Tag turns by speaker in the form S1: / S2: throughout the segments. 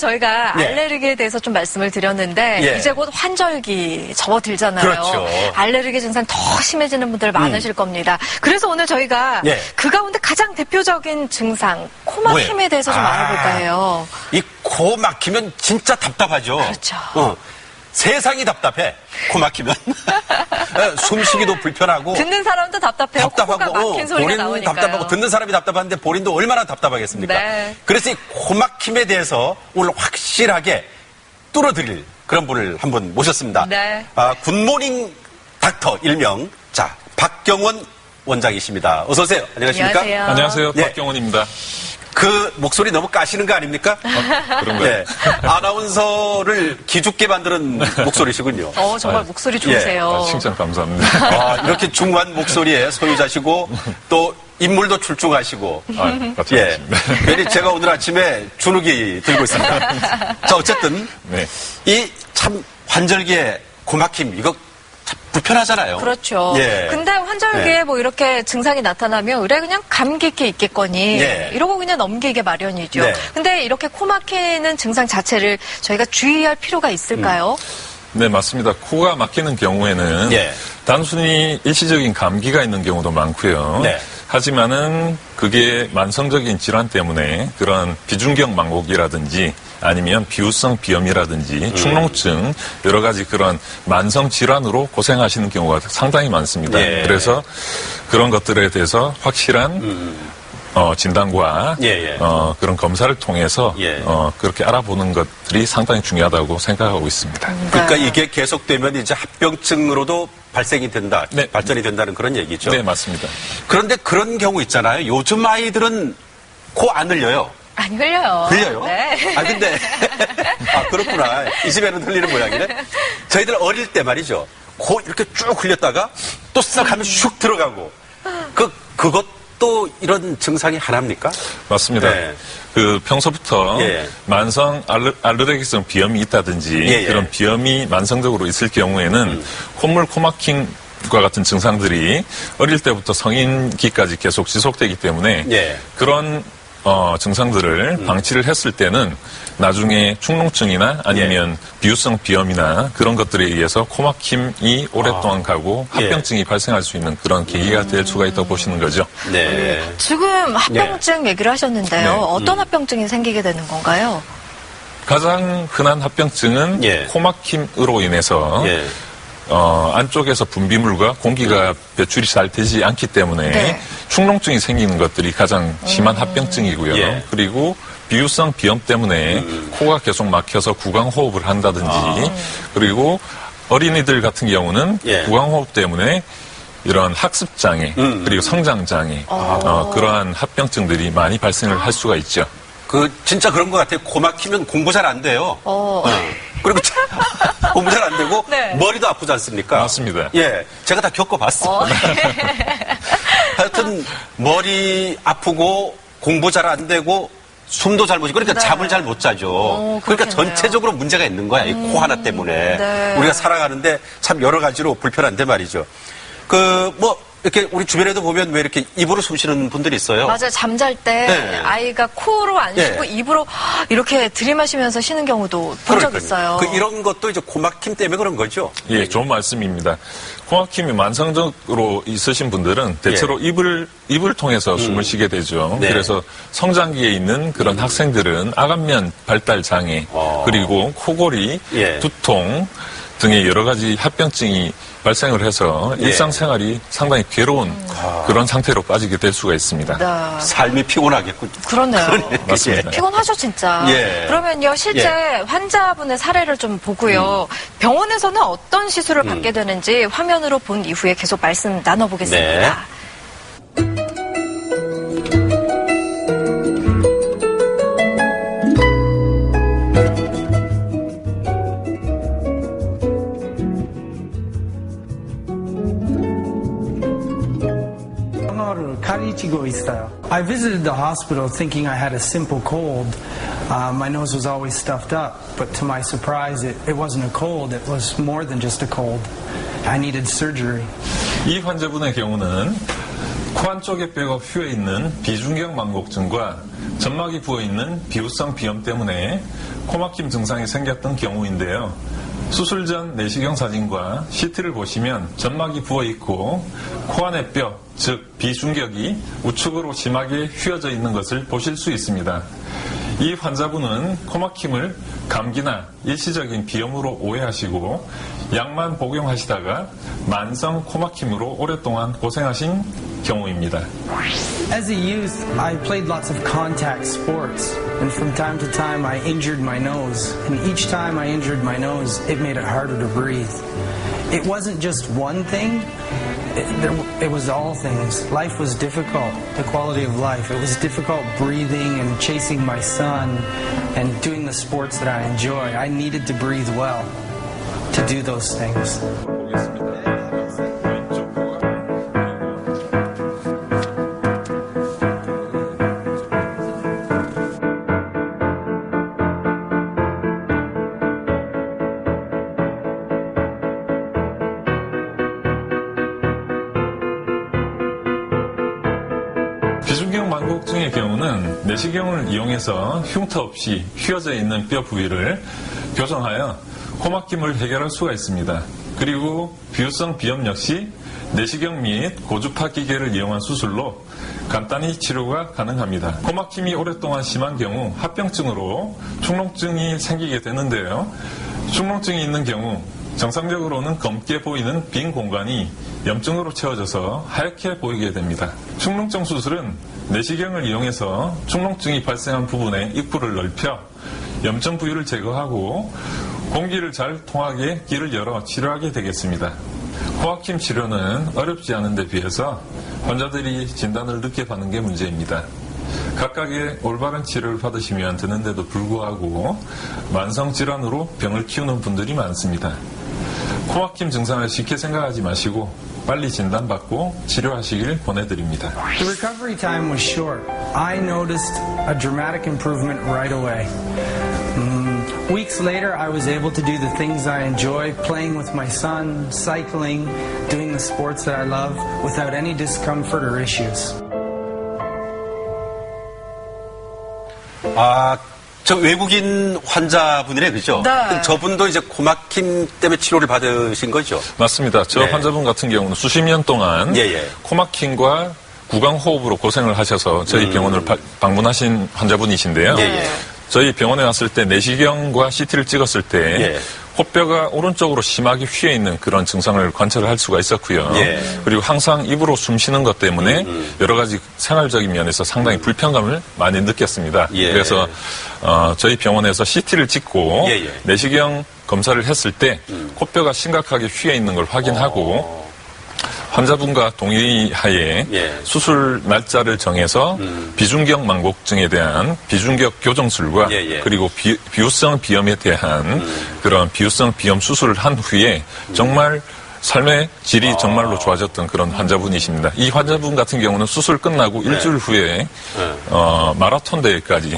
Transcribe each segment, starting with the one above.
S1: 저희가
S2: 예.
S1: 알레르기에 대해서 좀 말씀을 드렸는데
S2: 예.
S1: 이제 곧 환절기 접어들잖아요.
S2: 그렇죠.
S1: 알레르기 증상 더 심해지는 분들 많으실 겁니다. 그래서 오늘 저희가
S2: 예.
S1: 그 가운데 가장 대표적인 증상 코막힘에
S2: 뭐예요?
S1: 대해서 좀 알아볼까 해요.
S2: 이 코 막히면 진짜 답답하죠.
S1: 그렇죠.
S2: 세상이 답답해. 코 막히면. 숨쉬기도 불편하고.
S1: 듣는 사람도 답답해요. 코가 막힌 소리가
S2: 본인
S1: 나오니까요.
S2: 답답하고 듣는 사람이 답답한데 본인도 얼마나 답답하겠습니까?
S1: 네.
S2: 그래서 이 코 막힘에 대해서 오늘 확실하게 뚫어드릴 그런 분을 한분 모셨습니다.
S1: 네.
S2: 굿모닝 닥터 일명 자 박경원 원장이십니다. 어서 오세요. 안녕하십니까?
S1: 안녕하세요.
S3: 안녕하세요.
S2: 예.
S3: 박경원입니다.
S2: 그 목소리 너무 까시는 거 아닙니까?
S3: 그런가요?
S2: 네. 아나운서를 기죽게 만드는 목소리시군요.
S1: 정말 목소리 좋으세요.
S3: 칭찬 감사합니다.
S2: 이렇게 중후한 목소리의 소유자시고 또 인물도 출중하시고
S3: 같이
S2: 예.
S3: 하겠습니다.
S2: 괜히 제가 오늘 아침에 주눅이 들고 있습니다. 자, 어쨌든
S3: 네.
S2: 이 참 환절기에 고막힘 이거 참 불편하잖아요.
S1: 그렇죠.
S2: 예.
S1: 근데 환절기에
S2: 예.
S1: 뭐 이렇게 증상이 나타나면 의뢰 그냥 감기기 있겠거니
S2: 예.
S1: 이러고 그냥 넘기게 마련이죠.
S2: 네.
S1: 근데 이렇게 코 막히는 증상 자체를 저희가 주의할 필요가 있을까요?
S3: 네, 맞습니다. 코가 막히는 경우에는
S2: 예.
S3: 단순히 일시적인 감기가 있는 경우도 많고요.
S2: 네.
S3: 하지만은 그게 만성적인 질환 때문에 그런 비중격 망곡이라든지 아니면 비후성 비염이라든지 축농증 여러 가지 그런 만성 질환으로 고생하시는 경우가 상당히 많습니다.
S2: 예.
S3: 그래서 그런 것들에 대해서 확실한 진단과
S2: 예, 예.
S3: 그런 검사를 통해서
S2: 예.
S3: 그렇게 알아보는 것들이 상당히 중요하다고 생각하고 있습니다.
S2: 그러니까 이게 계속되면 이제 합병증으로도 발생이 된다,
S3: 네.
S2: 발전이 된다는 그런 얘기죠.
S3: 네, 맞습니다.
S2: 그런데 그런 경우 있잖아요. 요즘 아이들은 코 안 흘려요.
S1: 안 흘려요.
S2: 흘려요?
S1: 네.
S2: 근데 그렇구나. 이 집에는 흘리는 모양이네. 저희들 어릴 때 말이죠. 코 이렇게 쭉 흘렸다가 또 싹 하면 슉 들어가고. 그것도 이런 증상이 하나입니까?
S3: 맞습니다.
S2: 네.
S3: 그 평소부터
S2: 예.
S3: 만성 알레르기성 비염이 있다든지
S2: 예, 예.
S3: 그런 비염이 만성적으로 있을 경우에는 콧물 코막힘과 같은 증상들이 어릴 때부터 성인기까지 계속 지속되기 때문에
S2: 예.
S3: 그런 증상들을 방치를 했을 때는 나중에 축농증이나 아니면 비후성 비염이나 그런 것들에 의해서 코막힘이 오랫동안 가고 합병증이 발생할 수 있는 그런 계기가 될 수가 있다고 보시는 거죠.
S2: 네.
S1: 지금 합병증 얘기를 하셨는데요.
S3: 네.
S1: 어떤 합병증이 생기게 되는 건가요?
S3: 가장 흔한 합병증은
S2: 예.
S3: 코막힘으로 인해서
S2: 예.
S3: 안쪽에서 분비물과 공기가 배출이 잘 되지 않기 때문에
S1: 네.
S3: 축농증이 생기는 것들이 가장 심한 합병증이고요.
S2: 예.
S3: 그리고 비후성 비염 때문에 코가 계속 막혀서 구강호흡을 한다든지 그리고 어린이들 같은 경우는
S2: 예.
S3: 구강호흡 때문에 이런 학습장애 그리고 성장장애 그러한 합병증들이 많이 발생을 할 수가 있죠.
S2: 진짜 그런 것 같아요. 코 막히면 공부 잘 안 돼요. 그리고 공부 잘 안 되고
S1: 네.
S2: 머리도 아프지 않습니까?
S3: 맞습니다.
S2: 예, 제가 다 겪어봤어요. 하여튼 머리 아프고 공부 잘 안 되고 숨도 잘 못 쉬고 그러니까
S1: 네.
S2: 잠을 잘 못 자죠. 그러니까
S1: 그렇겠네요.
S2: 전체적으로 문제가 있는 거야. 이 코 하나 때문에.
S1: 네.
S2: 우리가 살아가는데 참 여러 가지로 불편한데 말이죠. 이렇게 우리 주변에도 보면 왜 이렇게 입으로 숨 쉬는 분들이 있어요.
S1: 맞아요. 잠잘 때
S2: 네.
S1: 아이가 코로 안 쉬고
S2: 예.
S1: 입으로 이렇게 들이마시면서 쉬는 경우도 본 적 있어요.
S2: 이런 것도 이제 고막힘 때문에 그런 거죠.
S3: 예, 좋은 말씀입니다. 코막힘이 만성적으로 있으신 분들은 대체로 입을 통해서 숨을 쉬게 되죠.
S2: 네.
S3: 그래서 성장기에 있는 그런 학생들은 아간면 발달 장애, 그리고 코골이,
S2: 예.
S3: 두통 등의 여러 가지 합병증이 발생을 해서 일상생활이 상당히 괴로운 그런 상태로 빠지게 될 수가 있습니다.
S1: 네.
S2: 삶이 피곤하겠군요.
S1: 그러네요.
S3: 맞습니다.
S1: 피곤하죠, 진짜.
S2: 예.
S1: 그러면요, 실제 환자분의 사례를 좀 보고요. 병원에서는 어떤 시술을 받게 되는지 화면으로 본 이후에 계속 말씀 나눠보겠습니다.
S4: I visited the hospital thinking I had a simple cold. My nose was always stuffed up, but to my surprise, it wasn't a cold. It was more than just a cold. I needed surgery.
S3: 이 환자분의 경우는 코 안쪽에 뼈가 휘어있는 비중격 망곡증과 점막이 부어있는 비후성 비염 때문에 코막힘 증상이 생겼던 경우인데요. 수술 전 내시경 사진과 CT를 보시면 점막이 부어있고 코 안의 뼈, 즉 비중격이 우측으로 심하게 휘어져 있는 것을 보실 수 있습니다. 이 환자분은 코막힘을 감기나 일시적인 비염으로 오해하시고 약만 복용하시다가 만성 코막힘으로 오랫동안 고생하신 경우입니다.
S4: As a youth, I played lots of contact sports, and from time to time I injured my nose, and each time I injured my nose, it made it harder to breathe. It wasn't just one thing, it was all things. Life was difficult, the quality of life. It was difficult breathing and chasing my son and doing the sports that I enjoy. I needed to breathe well to do those things.
S3: 비중격 망곡증의 경우는 내시경을 이용해서 흉터 없이 휘어져 있는 뼈 부위를 교정하여 코막힘을 해결할 수가 있습니다. 그리고 비후성 비염 역시 내시경 및 고주파 기계를 이용한 수술로 간단히 치료가 가능합니다. 코막힘이 오랫동안 심한 경우 합병증으로 축농증이 생기게 되는데요. 축농증이 있는 경우 정상적으로는 검게 보이는 빈 공간이 염증으로 채워져서 하얗게 보이게 됩니다. 축농증 수술은 내시경을 이용해서 축농증이 발생한 부분의 입구를 넓혀 염증 부위를 제거하고 공기를 잘 통하게 길을 열어 치료하게 되겠습니다. 코막힘 치료는 어렵지 않은 데 비해서 환자들이 진단을 늦게 받는 게 문제입니다. 각각의 올바른 치료를 받으시면 되는데도 불구하고 만성 질환으로 병을 키우는 분들이 많습니다. 코막힘 증상을 쉽게 생각하지 마시고 빨리 진단받고 치료하시길 권해드립니다.
S4: The recovery time was short. I noticed a dramatic improvement right away. Weeks later, I was able to do the things I enjoy, playing with my son, cycling, doing the sports that I love, without any discomfort or issues.
S2: 저 외국인 환자분이네, 그죠?
S1: 네.
S2: 저분도 이제 코막힘 때문에 치료를 받으신 거죠?
S3: 맞습니다. 저
S2: 네.
S3: 환자분 같은 경우는 수십 년 동안 코막힘과 구강호흡으로 고생을 하셔서 저희 병원을 방문하신 환자분이신데요. 저희 병원에 왔을 때 내시경과 CT를 찍었을 때 코뼈가 오른쪽으로 심하게 휘어 있는 그런 증상을 관찰할 수가 있었고요. 그리고 항상 입으로 숨 쉬는 것 때문에 여러 가지 생활적인 면에서 상당히 불편감을 많이 느꼈습니다. 그래서 저희 병원에서 CT를 찍고 내시경 검사를 했을 때 코뼈가 심각하게 휘어 있는 걸 확인하고 환자분과 동의하에 수술 날짜를 정해서 비중격 망곡증에 대한 비중격 교정술과 그리고 비후성 비염에 대한 그런 비후성 비염 수술을 한 후에 정말 삶의 질이 정말로 좋아졌던 그런 환자분이십니다. 이 환자분 같은 경우는 수술 끝나고 일주일 후에 마라톤 대회까지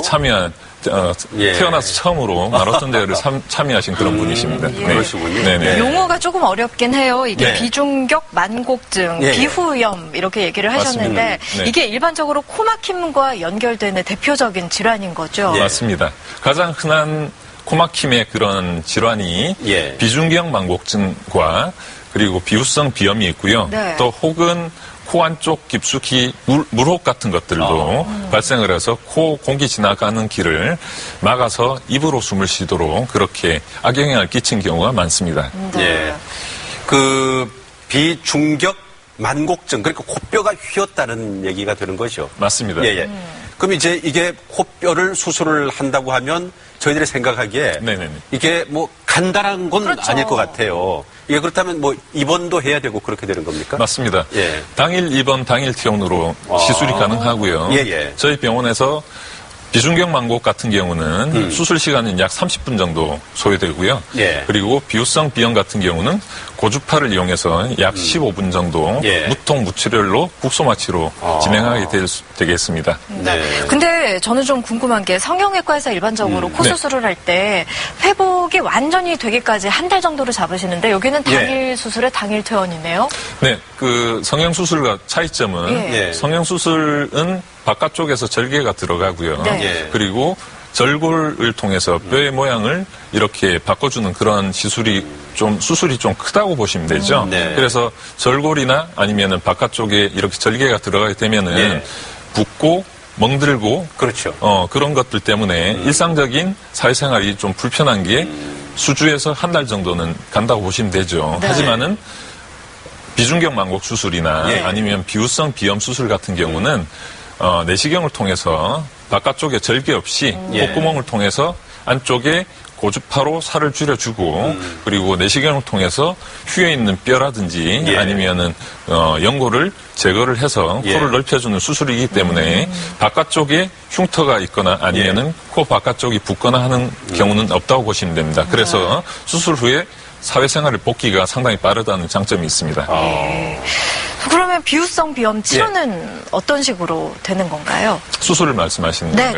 S3: 참여한 태어나서 처음으로 마라톤 대회를 참여하신 그런 분이십니다.
S2: 그러시군요.
S3: 네네.
S1: 용어가 조금 어렵긴 해요. 이게 비중격 만곡증, 비후염 이렇게 얘기를 하셨는데 이게 일반적으로 코막힘과 연결되는 대표적인 질환인 거죠.
S3: 맞습니다. 가장 흔한 코막힘의 그런 질환이 비중격 망곡증과 그리고 비후성 비염이 있고요. 또 혹은 코 안쪽 깊숙이 물혹 같은 것들도 발생을 해서 코 공기 지나가는 길을 막아서 입으로 숨을 쉬도록 그렇게 악영향을 끼친 경우가 많습니다.
S2: 그 비중격 만곡증, 그러니까 코뼈가 휘었다는 얘기가 되는 거죠.
S3: 맞습니다.
S2: 그럼 이제 이게 코뼈를 수술을 한다고 하면 저희들이 생각하기에 이게 뭐 간단한 건 아닐 것 같아요. 이게 그렇다면 뭐 입원도 해야 되고 그렇게 되는 겁니까?
S3: 맞습니다. 당일 입원, 당일 퇴원으로 시술이 가능하고요. 저희 병원에서 비중격 만곡 같은 경우는 수술 시간은 약 30분 정도 소요되고요.
S2: 예.
S3: 그리고 비후성 비염 같은 경우는 고주파를 이용해서 약 15분 정도
S2: 예.
S3: 무통 무출혈로 국소마취로 진행하게 되겠습니다.
S2: 네.
S1: 근데 저는 좀 궁금한 게 성형외과에서 일반적으로 코 수술을 할 때 회복이 완전히 되기까지 한 달 정도를 잡으시는데 여기는 당일 수술에 당일 퇴원이네요.
S3: 네, 그 성형수술과 차이점은
S2: 예.
S3: 성형수술은 바깥쪽에서 절개가 들어가고요.
S1: 네.
S2: 예.
S3: 그리고 절골을 통해서 뼈의 모양을 이렇게 바꿔주는 그런 수술이 좀 크다고 보시면 되죠.
S2: 네.
S3: 그래서 절골이나 아니면은 바깥쪽에 이렇게 절개가 들어가게 되면은
S2: 예.
S3: 붓고 멍들고
S2: 그렇죠.
S3: 그런 것들 때문에 일상적인 사회생활이 좀 불편한 게 수주에서 한 달 정도는 간다고 보시면 되죠.
S1: 네.
S3: 하지만은 비중격 만곡 수술이나
S2: 예.
S3: 아니면 비후성 비염 수술 같은 경우는 내시경을 통해서 바깥쪽에 절개 없이
S2: 예.
S3: 콧구멍을 통해서 안쪽에 고주파로 살을 줄여주고 그리고 내시경을 통해서 휘어 있는 뼈라든지
S2: 예.
S3: 아니면은 연골을 제거를 해서
S2: 예.
S3: 코를 넓혀주는 수술이기 때문에 바깥쪽에 흉터가 있거나 아니면은 코 바깥쪽이 붓거나 하는 경우는 없다고 보시면 됩니다. 그래서 수술 후에 사회생활의 복귀가 상당히 빠르다는 장점이 있습니다.
S1: 그러면 비후성 비염 치료는 어떤 식으로 되는 건가요?
S3: 수술을 말씀하시는
S1: 네네.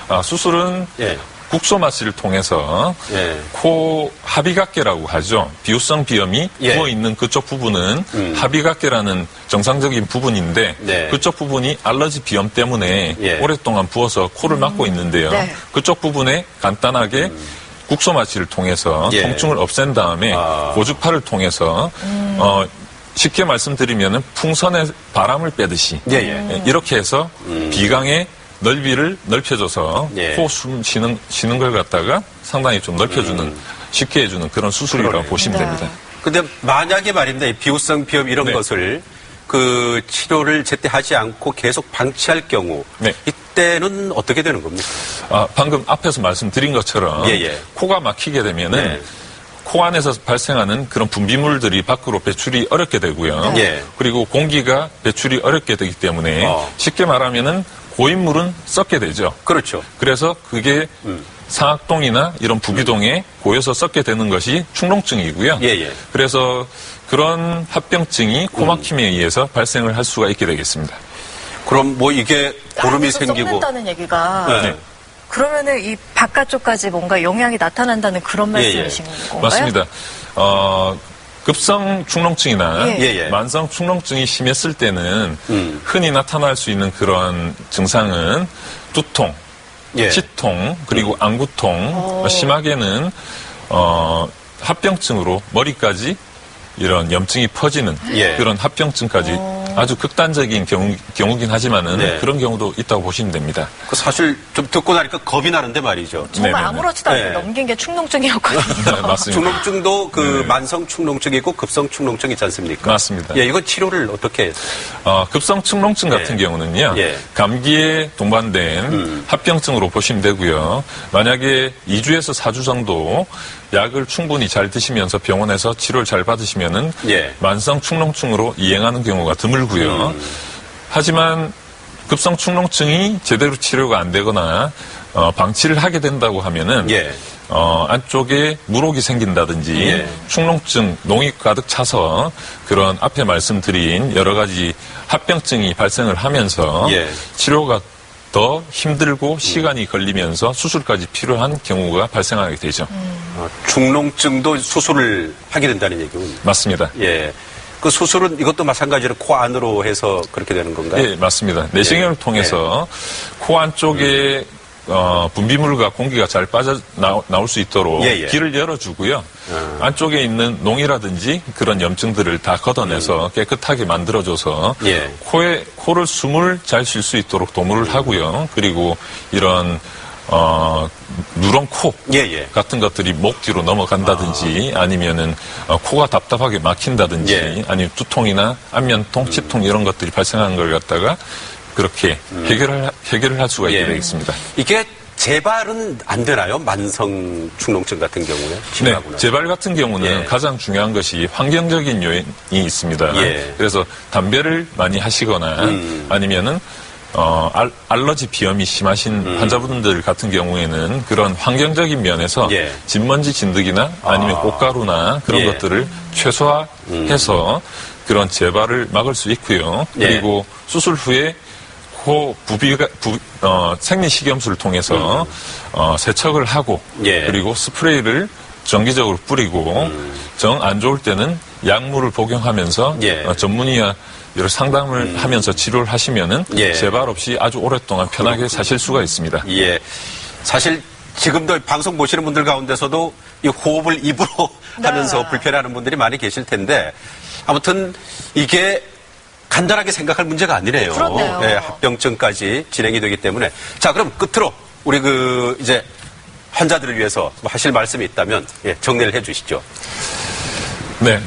S3: 건가요? 수술은
S2: 예.
S3: 국소마취를 통해서
S2: 예.
S3: 코 합의각계라고 하죠. 비후성 비염이
S2: 예.
S3: 부어있는 그쪽 부분은 합의각계라는 정상적인 부분인데
S2: 네.
S3: 그쪽 부분이 알러지 비염 때문에
S2: 예.
S3: 오랫동안 부어서 코를 막고 있는데요.
S1: 네.
S3: 그쪽 부분에 간단하게 국소마취를 통해서
S2: 예.
S3: 통증을 없앤 다음에 고주파를 통해서 쉽게 말씀드리면은 풍선에 바람을 빼듯이
S2: 예, 예.
S3: 이렇게 해서 비강의 넓이를 넓혀줘서
S2: 예.
S3: 코 숨 쉬는 걸 갖다가 상당히 좀 넓혀주는 쉽게 해주는 그런 수술이라고
S2: 그러네요.
S3: 보시면
S1: 네.
S3: 됩니다.
S2: 근데 만약에 말입니다. 이 비후성 비염 이런
S3: 네.
S2: 것을 그 치료를 제때 하지 않고 계속 방치할 경우
S3: 네.
S2: 이때는 어떻게 되는 겁니까?
S3: 방금 앞에서 말씀드린 것처럼
S2: 예, 예.
S3: 코가 막히게 되면은
S2: 네.
S3: 코 안에서 발생하는 그런 분비물들이 밖으로 배출이 어렵게 되고요.
S2: 네.
S3: 그리고 공기가 배출이 어렵게 되기 때문에 쉽게 말하면은 고인물은 썩게 되죠.
S2: 그렇죠.
S3: 그래서 그게 상악동이나 이런 부비동에 고여서 썩게 되는 것이 축농증이고요.
S2: 예, 예.
S3: 그래서 그런 합병증이 코막힘에 의해서 발생을 할 수가 있게 되겠습니다.
S2: 그럼 뭐 이게 고름이
S1: 안에서
S2: 생기고
S1: 썩는다는 얘기가
S2: 네.
S1: 그러면은 이 바깥쪽까지 뭔가 영향이 나타난다는 그런
S2: 예, 예.
S1: 말씀이신 건가요?
S3: 맞습니다. 급성 축농증이나
S1: 예.
S2: 예, 예.
S3: 만성 축농증이 심했을 때는 흔히 나타날 수 있는 그런 증상은 두통,
S2: 예.
S3: 치통, 그리고 안구통, 심하게는 합병증으로 머리까지 이런 염증이 퍼지는
S2: 예.
S3: 그런 합병증까지 아주 극단적인 경우긴 하지만은
S2: 네.
S3: 그런 경우도 있다고 보시면 됩니다.
S2: 그 사실 좀 듣고 나니까 겁이 나는데 말이죠.
S1: 정말
S3: 네네네.
S1: 아무렇지도 않게
S2: 네.
S1: 넘긴 게 축농증이었거든요.
S3: 네, 맞습니다.
S2: 축농증도 그 만성 축농증이 있고 급성 축농증이 있지 않습니까?
S3: 맞습니다.
S2: 예, 이건 치료를 어떻게 해요?
S3: 급성 축농증 같은
S2: 예.
S3: 경우는요,
S2: 예.
S3: 감기에 동반된 합병증으로 보시면 되고요. 만약에 2주에서 4주 정도 약을 충분히 잘 드시면서 병원에서 치료를 잘 받으시면은
S2: 예.
S3: 만성 축농증으로 이행하는 경우가 드물고요. 하지만 급성 축농증이 제대로 치료가 안 되거나 방치를 하게 된다고 하면은
S2: 예.
S3: 안쪽에 물혹이 생긴다든지
S2: 예.
S3: 축농증, 농이 가득 차서 그런 앞에 말씀드린 여러 가지 합병증이 발생을 하면서
S2: 예.
S3: 치료가 더 힘들고 시간이 걸리면서 수술까지 필요한 경우가 발생하게 되죠.
S2: 축농증도 수술을 하게 된다는 얘기군요.
S3: 맞습니다.
S2: 예. 그 수술은 이것도 마찬가지로 코 안으로 해서 그렇게 되는 건가요?
S3: 예, 맞습니다. 내시경을 통해서 코 안쪽에 분비물과 공기가 잘 빠져 나올 수 있도록
S2: 예, 예.
S3: 길을 열어주고요. 안쪽에 있는 농이라든지 그런 염증들을 다 걷어내서 깨끗하게 만들어줘서
S2: 예.
S3: 코를 숨을 잘 쉴 수 있도록 도모를 하고요. 그리고 이런 누런 코
S2: 예, 예.
S3: 같은 것들이 목 뒤로 넘어간다든지 아니면은 코가 답답하게 막힌다든지
S2: 예.
S3: 아니면 두통이나 안면통, 치통 이런 것들이 발생하는 걸 갖다가 그렇게 해결을 할 수가 있게
S2: 예.
S3: 되겠습니다.
S2: 이게 재발은 안 되나요? 만성 축농증 같은 경우에?
S3: 네,
S2: 치료하고
S3: 재발 같은 경우는
S2: 예.
S3: 가장 중요한 것이 환경적인 요인이 있습니다.
S2: 예.
S3: 그래서 담배를 많이 하시거나 아니면은 알러지 비염이 심하신 환자분들 같은 경우에는 그런 환경적인 면에서
S2: 예.
S3: 진먼지 진드기나 아니면 꽃가루나 그런
S2: 예.
S3: 것들을 최소화해서 그런 재발을 막을 수 있고요.
S2: 예.
S3: 그리고 수술 후에 생리식염수를 통해서 세척을 하고
S2: 예.
S3: 그리고 스프레이를 정기적으로 뿌리고 정 안 좋을 때는 약물을 복용하면서
S2: 예.
S3: 전문의와 여러 상담을 하면서 치료를 하시면은
S2: 예.
S3: 재발 없이 아주 오랫동안 편하게 사실 수가 있습니다.
S2: 예. 사실 지금도 방송 보시는 분들 가운데서도 이 호흡을 입으로
S1: 네.
S2: 하면서 불편해하는 분들이 많이 계실 텐데 아무튼 이게 간단하게 생각할 문제가 아니래요.
S1: 그렇네요.
S2: 예, 합병증까지 진행이 되기 때문에. 자, 그럼 끝으로 우리 이제 환자들을 위해서 뭐 하실 말씀이 있다면 정리를 해 주시죠.
S3: 네.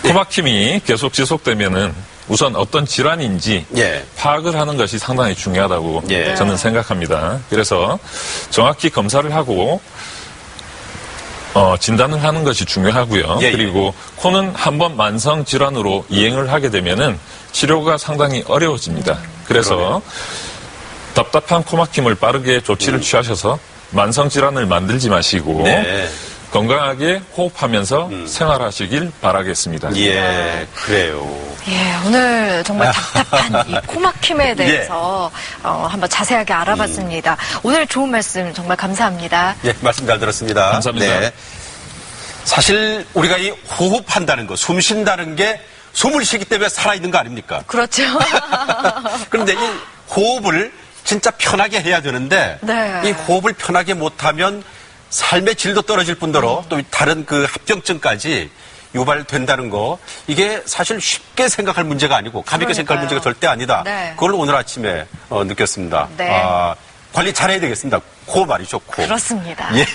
S3: 코막힘이 계속 지속되면은 우선 어떤 질환인지
S2: 예.
S3: 파악을 하는 것이 상당히 중요하다고
S2: 예.
S3: 저는 생각합니다. 그래서 정확히 검사를 하고 진단을 하는 것이 중요하고요.
S2: 예, 예.
S3: 그리고 코는 한번 만성 질환으로 이행을 하게 되면은 치료가 상당히 어려워집니다. 그래서 답답한 코막힘을 빠르게 조치를 취하셔서 만성 질환을 만들지 마시고
S2: 네.
S3: 건강하게 호흡하면서 생활하시길 바라겠습니다.
S2: 예, 그래요.
S1: 예, 오늘 정말 답답한 이 코막힘에 대해서 한번 자세하게 알아봤습니다. 오늘 좋은 말씀 정말 감사합니다.
S2: 예, 말씀 잘 들었습니다.
S3: 감사합니다.
S2: 사실 우리가 이 호흡한다는 거, 숨 쉰다는 게 숨을 쉬기 때문에 살아있는 거 아닙니까?
S1: 그렇죠.
S2: 그런데 이 호흡을 진짜 편하게 해야 되는데
S1: 네.
S2: 이 호흡을 편하게 못하면 삶의 질도 떨어질 뿐더러 또 다른 그 합병증까지 유발된다는 거 이게 사실 쉽게 생각할 문제가 아니고 가볍게 생각할 문제가 절대 아니다.
S1: 네.
S2: 그걸 오늘 아침에 느꼈습니다.
S1: 네.
S2: 관리 잘해야 되겠습니다. 코 말이죠. 코.
S1: 그렇습니다.
S2: 예.